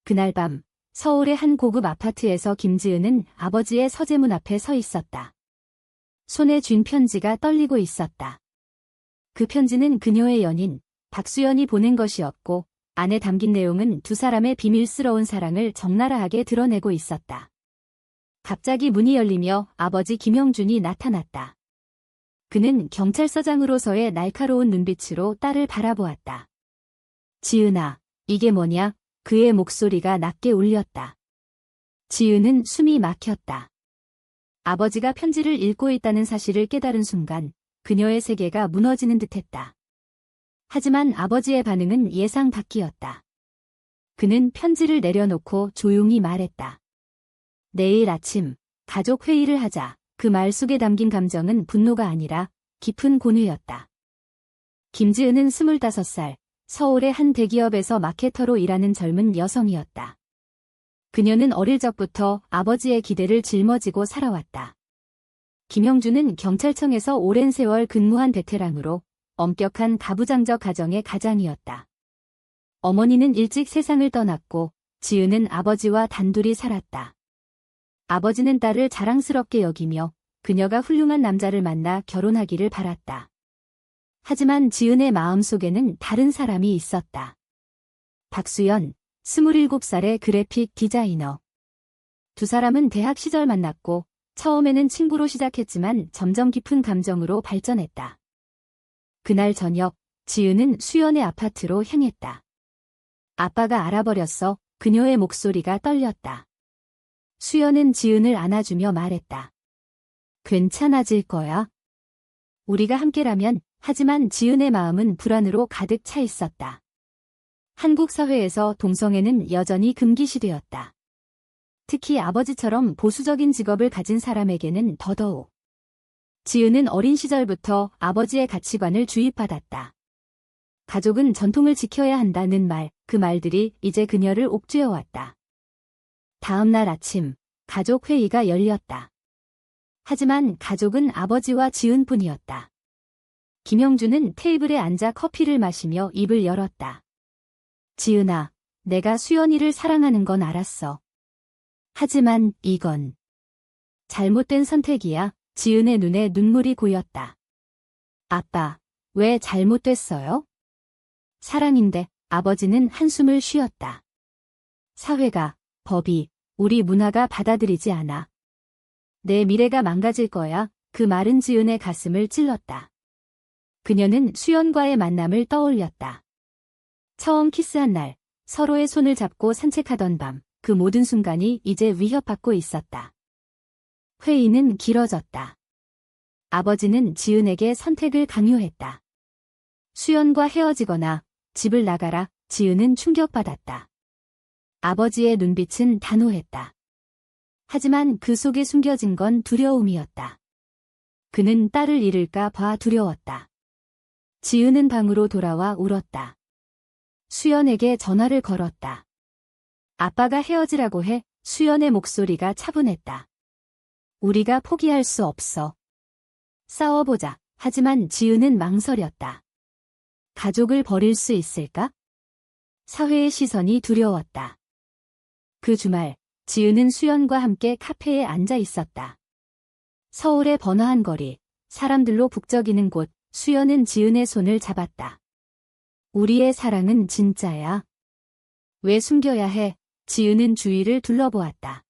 그날 밤 서울의 한 고급 아파트에서 김지은은 아버지의 서재문 앞에 서 있었다. 손에 쥔 편지가 떨리고 있었다. 그 편지는 그녀의 연인 박수연이 보낸 것이었고 안에 담긴 내용은 두 사람의 비밀스러운 사랑을 적나라하게 드러내고 있었다. 갑자기 문이 열리며 아버지 김영준이 나타났다. 그는 경찰서장으로서의 날카로운 눈빛으로 딸을 바라보았다. 지은아, 이게 뭐냐? 그의 목소리가 낮게 울렸다. 지은은 숨이 막혔다. 아버지가 편지를 읽고 있다는 사실을 깨달은 순간 그녀의 세계가 무너지는 듯했다. 하지만 아버지의 반응은 예상 밖이었다. 그는 편지를 내려놓고 조용히 말했다. 내일 아침 가족 회의를 하자. 그 말 속에 담긴 감정은 분노가 아니라 깊은 고뇌였다. 김지은은 25살, 서울의 한 대기업에서 마케터로 일하는 젊은 여성이었다. 그녀는 어릴 적부터 아버지의 기대를 짊어지고 살아왔다. 김영준은 경찰청에서 오랜 세월 근무한 베테랑으로 엄격한 가부장적 가정의 가장이었다. 어머니는 일찍 세상을 떠났고 지은은 아버지와 단둘이 살았다. 아버지는 딸을 자랑스럽게 여기며 그녀가 훌륭한 남자를 만나 결혼하기를 바랐다. 하지만 지은의 마음속에는 다른 사람이 있었다. 박수연, 27살의 그래픽 디자이너. 두 사람은 대학 시절 만났고 처음에는 친구로 시작했지만 점점 깊은 감정으로 발전했다. 그날 저녁, 지은은 수연의 아파트로 향했다. 아빠가 알아버렸어. 그녀의 목소리가 떨렸다. 수연은 지은을 안아주며 말했다. 괜찮아질 거야. 우리가 함께라면. 하지만 지은의 마음은 불안으로 가득 차 있었다. 한국 사회에서 동성애는 여전히 금기시되었다. 특히 아버지처럼 보수적인 직업을 가진 사람에게는 더더욱. 지은은 어린 시절부터 아버지의 가치관을 주입받았다. 가족은 전통을 지켜야 한다는 말, 그 말들이 이제 그녀를 옥죄어왔다. 다음 날 아침, 가족 회의가 열렸다. 하지만 가족은 아버지와 지은뿐이었다. 김영준은 테이블에 앉아 커피를 마시며 입을 열었다. 지은아, 내가 수연이를 사랑하는 건 알았어. 하지만 이건 잘못된 선택이야. 지은의 눈에 눈물이 고였다. 아빠, 왜 잘못됐어요? 사랑인데. 아버지는 한숨을 쉬었다. 사회가, 법이, 우리 문화가 받아들이지 않아. 내 미래가 망가질 거야. 그 말은 지은의 가슴을 찔렀다. 그녀는 수연과의 만남을 떠올렸다. 처음 키스한 날, 서로의 손을 잡고 산책하던 밤, 그 모든 순간이 이제 위협받고 있었다. 회의는 길어졌다. 아버지는 지은에게 선택을 강요했다. 수연과 헤어지거나 집을 나가라. 지은은 충격받았다. 아버지의 눈빛은 단호했다. 하지만 그 속에 숨겨진 건 두려움이었다. 그는 딸을 잃을까 봐 두려웠다. 지은은 방으로 돌아와 울었다. 수연에게 전화를 걸었다. 아빠가 헤어지라고 해. 수연의 목소리가 차분했다. 우리가 포기할 수 없어. 싸워보자. 하지만 지은은 망설였다. 가족을 버릴 수 있을까? 사회의 시선이 두려웠다. 그 주말, 지은은 수연과 함께 카페에 앉아 있었다. 서울의 번화한 거리, 사람들로 북적이는 곳, 수연은 지은의 손을 잡았다. 우리의 사랑은 진짜야. 왜 숨겨야 해? 지은은 주위를 둘러보았다.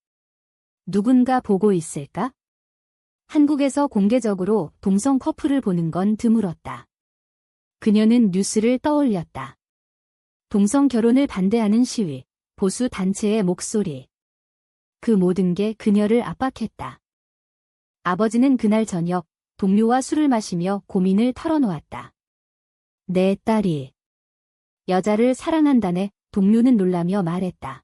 누군가 보고 있을까? 한국에서 공개적으로 동성 커플을 보는 건 드물었다. 그녀는 뉴스를 떠올렸다. 동성 결혼을 반대하는 시위, 보수 단체의 목소리. 그 모든 게 그녀를 압박했다. 아버지는 그날 저녁 동료와 술을 마시며 고민을 털어놓았다. 내 딸이 여자를 사랑한다네. 동료는 놀라며 말했다.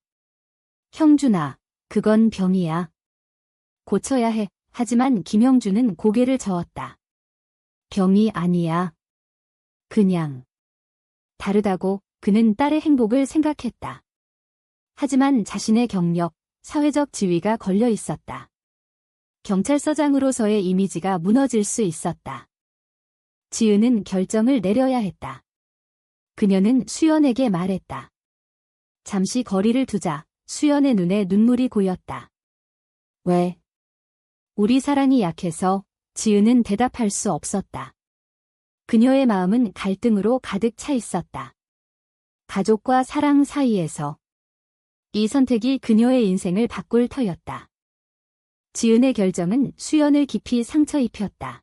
형준아, 그건 병이야. 고쳐야 해. 하지만 김영준은 고개를 저었다. 병이 아니야. 그냥 다르다고. 그는 딸의 행복을 생각했다. 하지만 자신의 경력, 사회적 지위가 걸려 있었다. 경찰서장으로서의 이미지가 무너질 수 있었다. 지은은 결정을 내려야 했다. 그녀는 수연에게 말했다. 잠시 거리를 두자 수연의 눈에 눈물이 고였다. 왜? 우리 사랑이 약해서 지은은 대답할 수 없었다. 그녀의 마음은 갈등으로 가득 차 있었다. 가족과 사랑 사이에서 이 선택이 그녀의 인생을 바꿀 터였다. 지은의 결정은 수연을 깊이 상처 입혔다.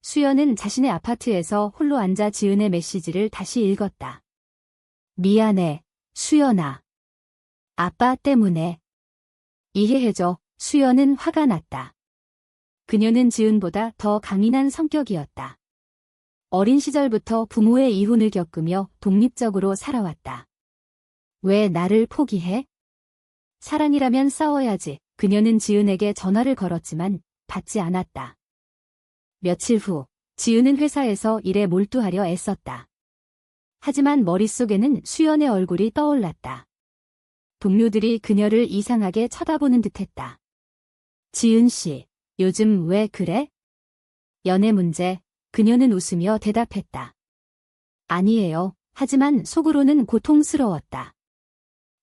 수연은 자신의 아파트에서 홀로 앉아 지은의 메시지를 다시 읽었다. 미안해, 수연아. 아빠 때문에. 이해해줘. 수연은 화가 났다. 그녀는 지은보다 더 강인한 성격이었다. 어린 시절부터 부모의 이혼을 겪으며 독립적으로 살아왔다. 왜 나를 포기해? 사랑이라면 싸워야지. 그녀는 지은에게 전화를 걸었지만 받지 않았다. 며칠 후, 지은은 회사에서 일에 몰두하려 애썼다. 하지만 머릿속에는 수연의 얼굴이 떠올랐다. 동료들이 그녀를 이상하게 쳐다보는 듯했다. 지은 씨, 요즘 왜 그래? 연애 문제, 그녀는 웃으며 대답했다. 아니에요. 하지만 속으로는 고통스러웠다.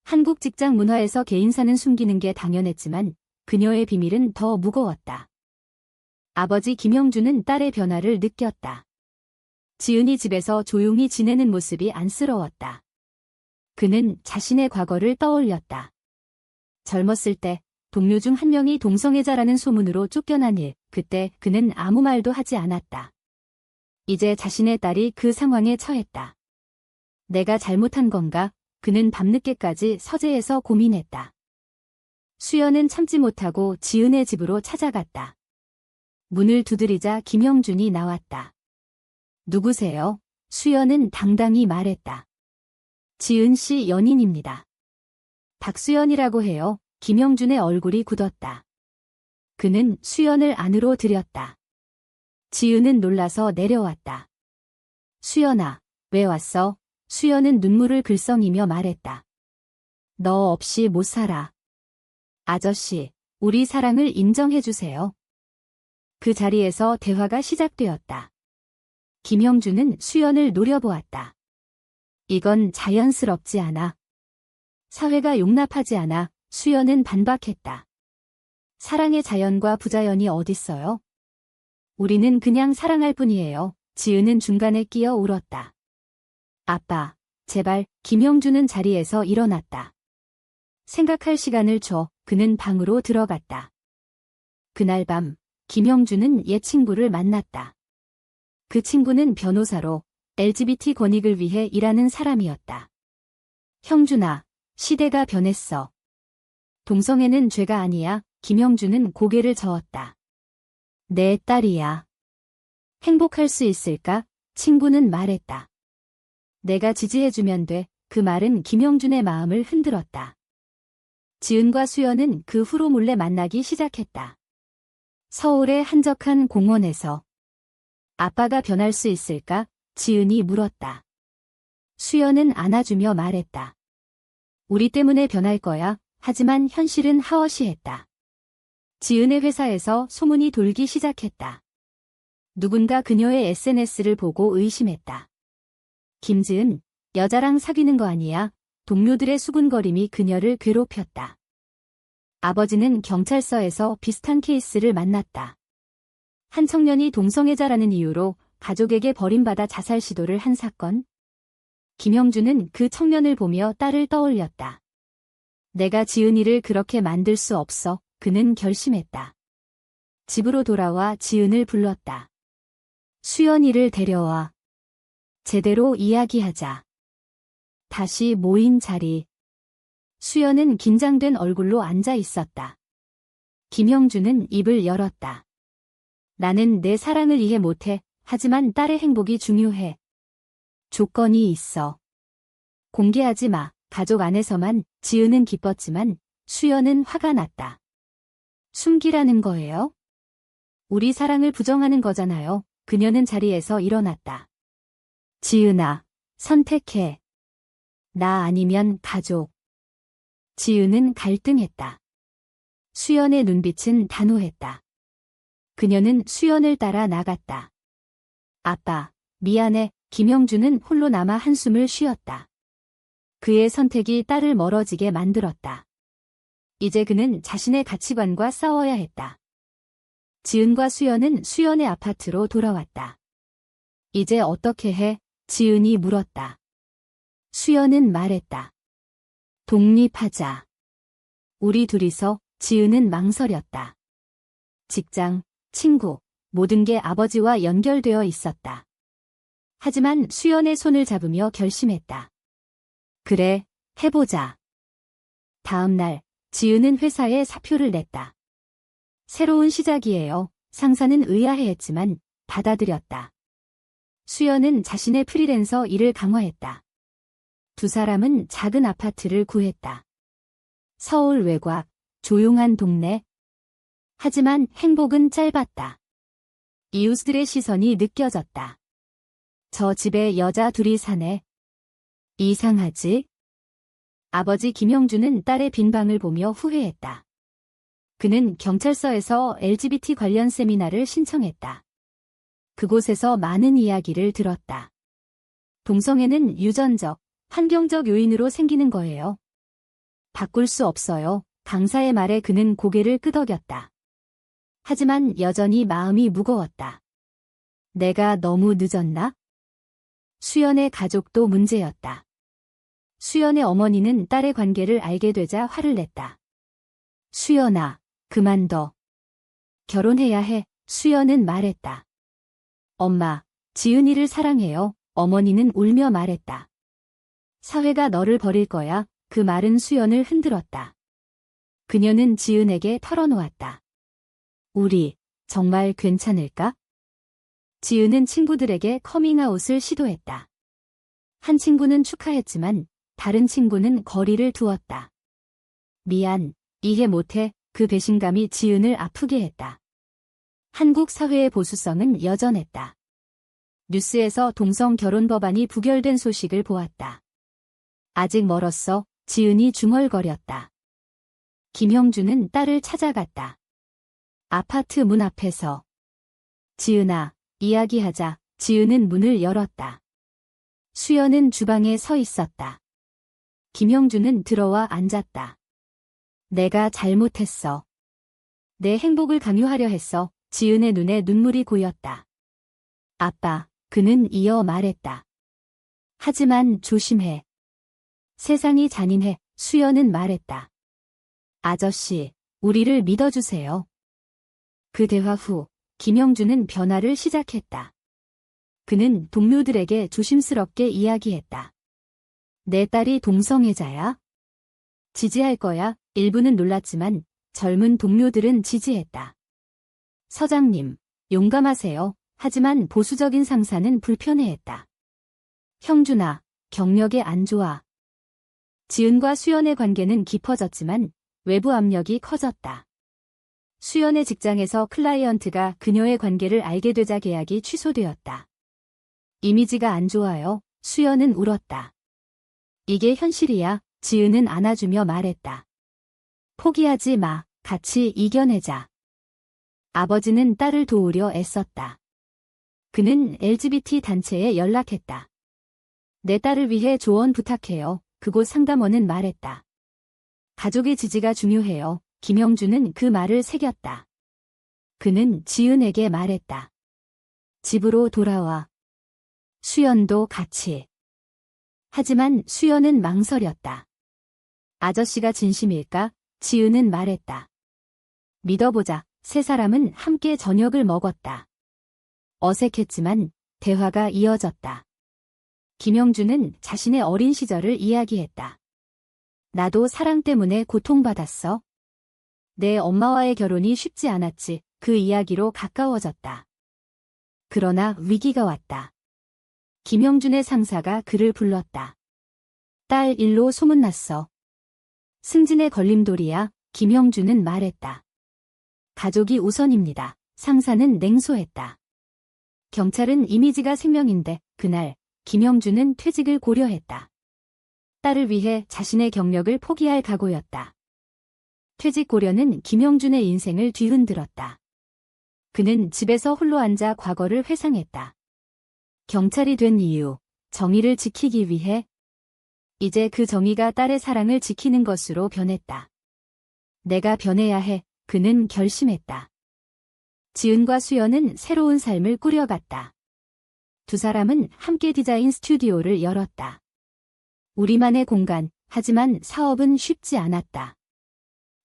한국 직장 문화에서 개인사는 숨기는 게 당연했지만 그녀의 비밀은 더 무거웠다. 아버지 김영준은 딸의 변화를 느꼈다. 지은이 집에서 조용히 지내는 모습이 안쓰러웠다. 그는 자신의 과거를 떠올렸다. 젊었을 때 동료 중 한 명이 동성애자라는 소문으로 쫓겨난 일, 그때 그는 아무 말도 하지 않았다. 이제 자신의 딸이 그 상황에 처했다. 내가 잘못한 건가? 그는 밤늦게까지 서재에서 고민했다. 수연은 참지 못하고 지은의 집으로 찾아갔다. 문을 두드리자 김영준이 나왔다. 누구세요? 수연은 당당히 말했다. 지은 씨 연인입니다. 박수연이라고 해요. 김영준의 얼굴이 굳었다. 그는 수연을 안으로 들였다. 지은은 놀라서 내려왔다. 수연아, 왜 왔어? 수연은 눈물을 글썽이며 말했다. 너 없이 못 살아. 아저씨, 우리 사랑을 인정해주세요. 그 자리에서 대화가 시작되었다. 김영준은 수연을 노려보았다. 이건 자연스럽지 않아. 사회가 용납하지 않아. 수연은 반박했다. 사랑의 자연과 부자연이 어딨어요? 우리는 그냥 사랑할 뿐이에요. 지은은 중간에 끼어 울었다. 아빠, 제발. 김영준은 자리에서 일어났다. 생각할 시간을 줘. 그는 방으로 들어갔다. 그날 밤, 김영준은 옛 친구를 만났다. 그 친구는 변호사로 LGBT 권익을 위해 일하는 사람이었다. 형준아, 시대가 변했어. 동성애는 죄가 아니야. 김영준은 고개를 저었다. 내 딸이야. 행복할 수 있을까? 친구는 말했다. 내가 지지해주면 돼. 그 말은 김영준의 마음을 흔들었다. 지은과 수연은 그 후로 몰래 만나기 시작했다. 서울의 한적한 공원에서. 아빠가 변할 수 있을까? 지은이 물었다. 수연은 안아주며 말했다. 우리 때문에 변할 거야. 하지만 현실은 하워시했다. 지은의 회사에서 소문이 돌기 시작했다. 누군가 그녀의 SNS를 보고 의심했다. 김지은, 여자랑 사귀는 거 아니야? 동료들의 수군거림이 그녀를 괴롭혔다. 아버지는 경찰서에서 비슷한 케이스를 만났다. 한 청년이 동성애자라는 이유로 가족에게 버림받아 자살 시도를 한 사건. 김영준은 그 청년을 보며 딸을 떠올렸다. 내가 지은이를 그렇게 만들 수 없어. 그는 결심했다. 집으로 돌아와 지은을 불렀다. 수연이를 데려와. 제대로 이야기하자. 다시 모인 자리. 수연은 긴장된 얼굴로 앉아 있었다. 김영준은 입을 열었다. 나는 내 사랑을 이해 못해. 하지만 딸의 행복이 중요해. 조건이 있어. 공개하지 마. 가족 안에서만. 지은은 기뻤지만 수연은 화가 났다. 숨기라는 거예요? 우리 사랑을 부정하는 거잖아요. 그녀는 자리에서 일어났다. 지은아, 선택해. 나 아니면 가족. 지은은 갈등했다. 수연의 눈빛은 단호했다. 그녀는 수연을 따라 나갔다. 아빠, 미안해. 김영준은 홀로 남아 한숨을 쉬었다. 그의 선택이 딸을 멀어지게 만들었다. 이제 그는 자신의 가치관과 싸워야 했다. 지은과 수연은 수연의 아파트로 돌아왔다. 이제 어떻게 해? 지은이 물었다. 수연은 말했다. 독립하자. 우리 둘이서. 지은은 망설였다. 직장, 친구, 모든 게 아버지와 연결되어 있었다. 하지만 수연의 손을 잡으며 결심했다. 그래, 해보자. 다음 날, 지은은 회사에 사표를 냈다. 새로운 시작이에요. 상사는 의아해했지만 받아들였다. 수연은 자신의 프리랜서 일을 강화했다. 두 사람은 작은 아파트를 구했다. 서울 외곽, 조용한 동네. 하지만 행복은 짧았다. 이웃들의 시선이 느껴졌다. 저 집에 여자 둘이 사네. 이상하지? 아버지 김영주는 딸의 빈 방을 보며 후회했다. 그는 경찰서에서 LGBT 관련 세미나를 신청했다. 그곳에서 많은 이야기를 들었다. 동성애는 유전적, 환경적 요인으로 생기는 거예요. 바꿀 수 없어요. 강사의 말에 그는 고개를 끄덕였다. 하지만 여전히 마음이 무거웠다. 내가 너무 늦었나? 수연의 가족도 문제였다. 수연의 어머니는 딸의 관계를 알게 되자 화를 냈다. 수연아, 그만둬. 결혼해야 해. 수연은 말했다. 엄마, 지은이를 사랑해요. 어머니는 울며 말했다. 사회가 너를 버릴 거야. 그 말은 수연을 흔들었다. 그녀는 지은에게 털어놓았다. 우리, 정말 괜찮을까? 지은은 친구들에게 커밍아웃을 시도했다. 한 친구는 축하했지만 다른 친구는 거리를 두었다. 미안, 이해 못해. 그 배신감이 지은을 아프게 했다. 한국 사회의 보수성은 여전했다. 뉴스에서 동성 결혼 법안이 부결된 소식을 보았다. 아직 멀었어. 지은이 중얼거렸다. 김형주는 딸을 찾아갔다. 아파트 문 앞에서. 지은아, 이야기하자. 지은은 문을 열었다. 수연은 주방에 서 있었다. 김형주는 들어와 앉았다. 내가 잘못했어. 내 행복을 강요하려 했어. 지은의 눈에 눈물이 고였다. 아빠, 그는 이어 말했다. 하지만 조심해. 세상이 잔인해. 수연은 말했다. 아저씨, 우리를 믿어주세요. 그 대화 후, 김형주는 변화를 시작했다. 그는 동료들에게 조심스럽게 이야기했다. 내 딸이 동성애자야? 지지할 거야. 일부는 놀랐지만 젊은 동료들은 지지했다. 서장님, 용감하세요. 하지만 보수적인 상사는 불편해했다. 형준아, 경력에 안 좋아. 지은과 수연의 관계는 깊어졌지만 외부 압력이 커졌다. 수연의 직장에서 클라이언트가 그녀의 관계를 알게 되자 계약이 취소되었다. 이미지가 안 좋아요. 수연은 울었다. 이게 현실이야. 지은은 안아주며 말했다. 포기하지 마. 같이 이겨내자. 아버지는 딸을 도우려 애썼다. 그는 LGBT 단체에 연락했다. 내 딸을 위해 조언 부탁해요. 그곳 상담원은 말했다. 가족의 지지가 중요해요. 김형주는 그 말을 새겼다. 그는 지은에게 말했다. 집으로 돌아와. 수연도 같이. 하지만 수연은 망설였다. 아저씨가 진심일까? 지은은 말했다. 믿어보자. 세 사람은 함께 저녁을 먹었다. 어색했지만 대화가 이어졌다. 김형주는 자신의 어린 시절을 이야기했다. 나도 사랑 때문에 고통받았어. 내 엄마와의 결혼이 쉽지 않았지. 그 이야기로 가까워졌다. 그러나 위기가 왔다. 김형준의 상사가 그를 불렀다. 딸 일로 소문났어. 승진의 걸림돌이야. 김형준은 말했다. 가족이 우선입니다. 상사는 냉소했다. 경찰은 이미지가 생명인데 그날 김형준은 퇴직을 고려했다. 딸을 위해 자신의 경력을 포기할 각오였다. 퇴직 고려는 김형준의 인생을 뒤흔들었다. 그는 집에서 홀로 앉아 과거를 회상했다. 경찰이 된 이유, 정의를 지키기 위해. 이제 그 정의가 딸의 사랑을 지키는 것으로 변했다. 내가 변해야 해. 그는 결심했다. 지은과 수연은 새로운 삶을 꾸려갔다. 두 사람은 함께 디자인 스튜디오를 열었다. 우리만의 공간, 하지만 사업은 쉽지 않았다.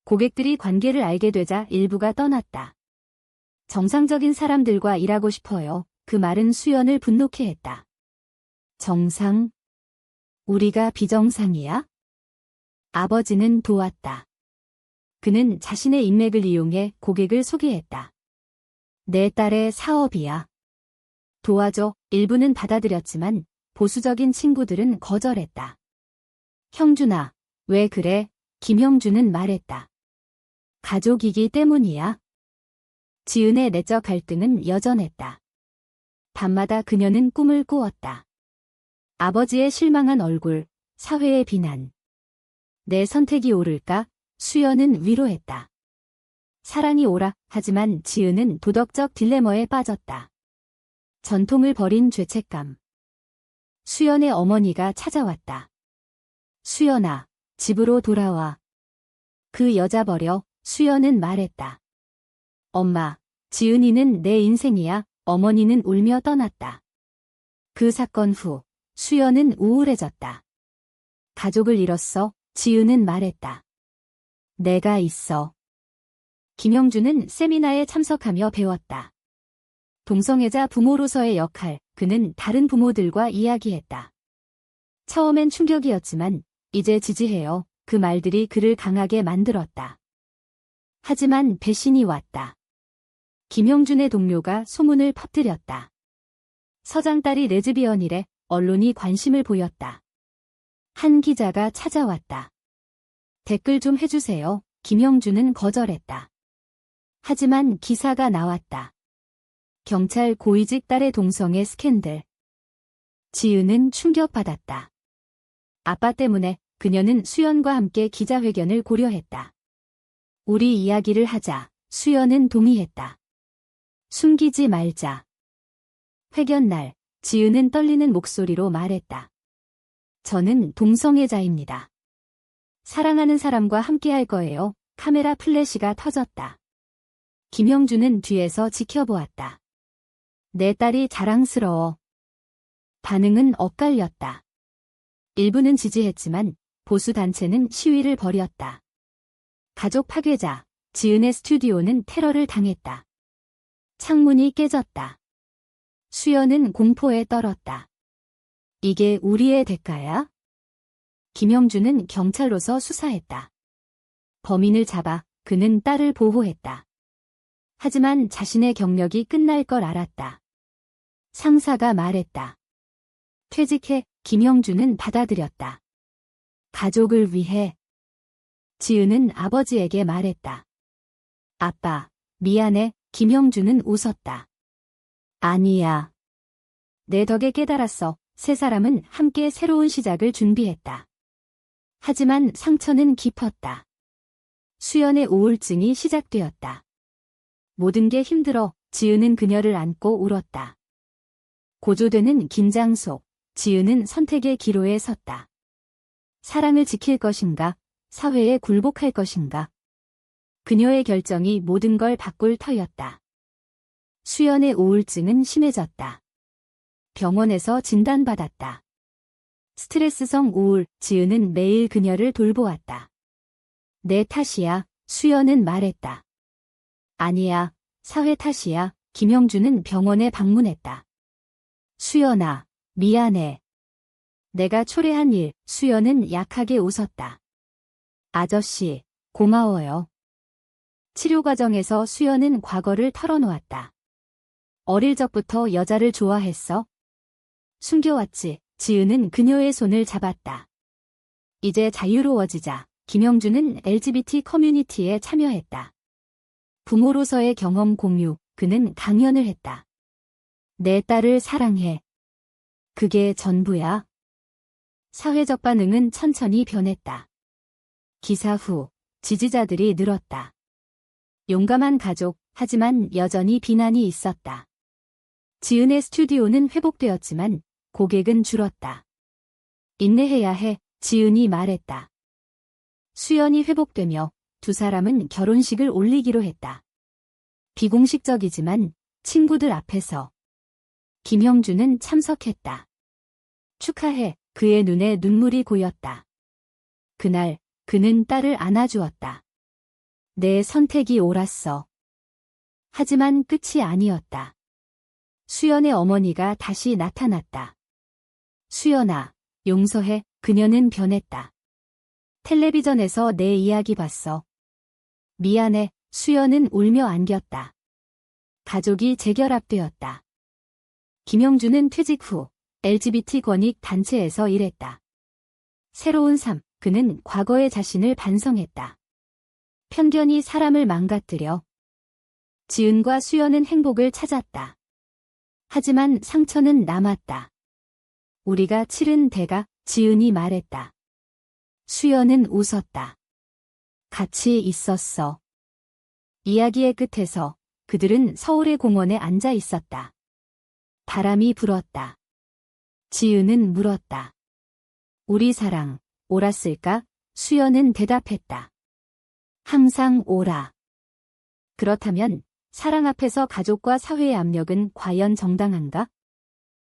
고객들이 관계를 알게 되자 일부가 떠났다. 정상적인 사람들과 일하고 싶어요. 그 말은 수연을 분노케 했다. 정상? 우리가 비정상이야? 아버지는 도왔다. 그는 자신의 인맥을 이용해 고객을 소개했다. 내 딸의 사업이야. 도와줘. 일부는 받아들였지만 보수적인 친구들은 거절했다. 형준아, 왜 그래? 김형준은 말했다. 가족이기 때문이야. 지은의 내적 갈등은 여전했다. 밤마다 그녀는 꿈을 꾸었다. 아버지의 실망한 얼굴, 사회의 비난. 내 선택이 옳을까? 수연은 위로했다. 사랑이 옳아. 하지만 지은은 도덕적 딜레마에 빠졌다. 전통을 버린 죄책감. 수연의 어머니가 찾아왔다. 수연아, 집으로 돌아와. 그 여자 버려. 수연은 말했다. 엄마, 지은이는 내 인생이야. 어머니는 울며 떠났다. 그 사건 후 수연은 우울해졌다. 가족을 잃었어. 지은은 말했다. 내가 있어. 김형준은 세미나에 참석하며 배웠다. 동성애자 부모로서의 역할, 그는 다른 부모들과 이야기했다. 처음엔 충격이었지만 이제 지지해요. 그 말들이 그를 강하게 만들었다. 하지만 배신이 왔다. 김형준의 동료가 소문을 퍼뜨렸다. 서장 딸이 레즈비언이래. 언론이 관심을 보였다. 한 기자가 찾아왔다. 댓글 좀 해주세요. 김형준은 거절했다. 하지만 기사가 나왔다. 경찰 고위직 딸의 동성애 스캔들. 지은은 충격받았다. 아빠 때문에 그녀는 수연과 함께 기자회견을 고려했다. 우리 이야기를 하자. 수연은 동의했다. 숨기지 말자. 회견 날, 지은은 떨리는 목소리로 말했다. 저는 동성애자입니다. 사랑하는 사람과 함께 할 거예요. 카메라 플래시가 터졌다. 김형준은 뒤에서 지켜보았다. 내 딸이 자랑스러워. 반응은 엇갈렸다. 일부는 지지했지만 보수 단체는 시위를 벌였다. 가족 파괴자, 지은의 스튜디오는 테러를 당했다. 창문이 깨졌다. 수연은 공포에 떨었다. 이게 우리의 대가야? 김형준은 경찰로서 수사했다. 범인을 잡아 그는 딸을 보호했다. 하지만 자신의 경력이 끝날 걸 알았다. 상사가 말했다. 퇴직해. 김형준은 받아들였다. 가족을 위해. 지은은 아버지에게 말했다. 아빠, 미안해. 김형준은 웃었다. 아니야. 내 덕에 깨달았어. 세 사람은 함께 새로운 시작을 준비했다. 하지만 상처는 깊었다. 수연의 우울증이 시작되었다. 모든 게 힘들어. 지은은 그녀를 안고 울었다. 고조되는 긴장 속 지은은 선택의 기로에 섰다. 사랑을 지킬 것인가? 사회에 굴복할 것인가? 그녀의 결정이 모든 걸 바꿀 터였다. 수연의 우울증은 심해졌다. 병원에서 진단받았다. 스트레스성 우울. 지은은 매일 그녀를 돌보았다. 내 탓이야. 수연은 말했다. 아니야. 사회 탓이야. 김형준은 병원에 방문했다. 수연아, 미안해. 내가 초래한 일. 수연은 약하게 웃었다. 아저씨, 고마워요. 치료 과정에서 수연은 과거를 털어놓았다. 어릴 적부터 여자를 좋아했어? 숨겨왔지. 지은은 그녀의 손을 잡았다. 이제 자유로워지자. 김형준은 LGBT 커뮤니티에 참여했다. 부모로서의 경험 공유. 그는 강연을 했다. 내 딸을 사랑해. 그게 전부야. 사회적 반응은 천천히 변했다. 기사 후 지지자들이 늘었다. 용감한 가족, 하지만 여전히 비난이 있었다. 지은의 스튜디오는 회복되었지만 고객은 줄었다. 인내해야 해. 지은이 말했다. 수연이 회복되며 두 사람은 결혼식을 올리기로 했다. 비공식적이지만 친구들 앞에서. 김형준은 참석했다. 축하해. 그의 눈에 눈물이 고였다. 그날 그는 딸을 안아주었다. 내 선택이 옳았어. 하지만 끝이 아니었다. 수연의 어머니가 다시 나타났다. 수연아, 용서해. 그녀는 변했다. 텔레비전에서 내 이야기 봤어. 미안해. 수연은 울며 안겼다. 가족이 재결합되었다. 김영준은 퇴직 후 LGBT 권익 단체에서 일했다. 새로운 삶, 그는 과거의 자신을 반성했다. 편견이 사람을 망가뜨려. 지은과 수연은 행복을 찾았다. 하지만 상처는 남았다. 우리가 치른 대가, 지은이 말했다. 수연은 웃었다. 같이 있었어. 이야기의 끝에서 그들은 서울의 공원에 앉아 있었다. 바람이 불었다. 지은은 물었다. 우리 사랑, 옳았을까? 수연은 대답했다. 항상 옳아. 그렇다면 사랑 앞에서 가족과 사회의 압력은 과연 정당한가?